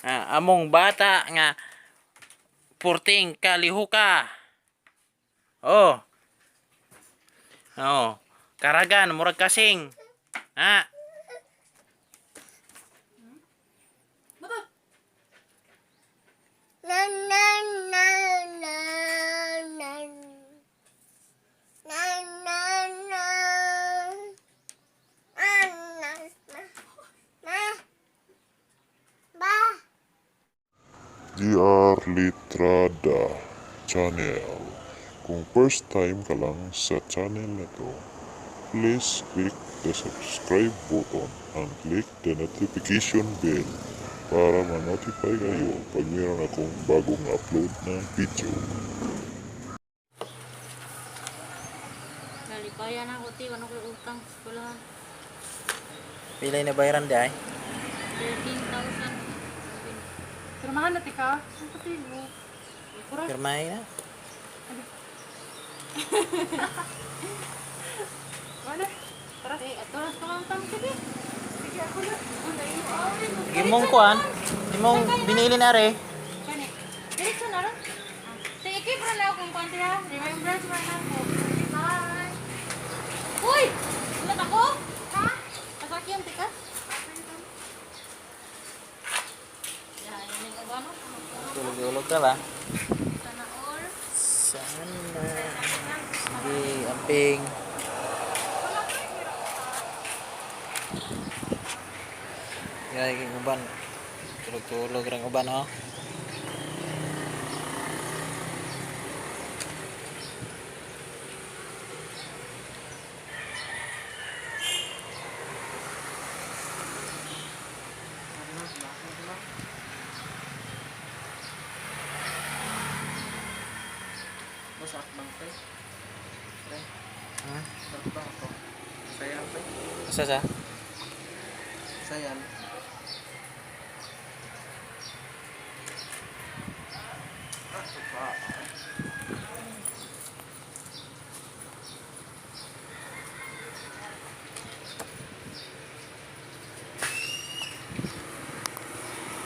Among bata nga purting kalihuka. Oh. Oh. Karagan murag kasing. Ha. Nan nan nan nan nan nan nan DR Litrada Channel. Kung first time ka lang sa channel na to, please click the subscribe button and click the notification bell para ma-notify kayo pag mayroon akong bagong upload ng video. Nalipayan ako, ti. Ano ko utang sa skulahan? Pilay na bayaran di ay? 13,000. Pero mahal na tika. Ang patilo. Pirmahin na. Ano? Tara. Aturas ko lang tang sige. Sige ako na. Gimong kuan. Gimong binili na re. Kani. Diretso na ron. Sige, ikip rin ako kung kwanti ha. Remembrance man ako. Bye. Uy! Ulat ako? Ha? Kasaki ang tikas? Yan, yun yung ano? Tulog-tulog ka ba? Sana all. Sana. Sige, amping. Gaya yung uban. Tulog-tulog rin uban, oh. Masak bang pre? Pre, Ha? sakto ako. Sayang pre. Asa sa? Sayang.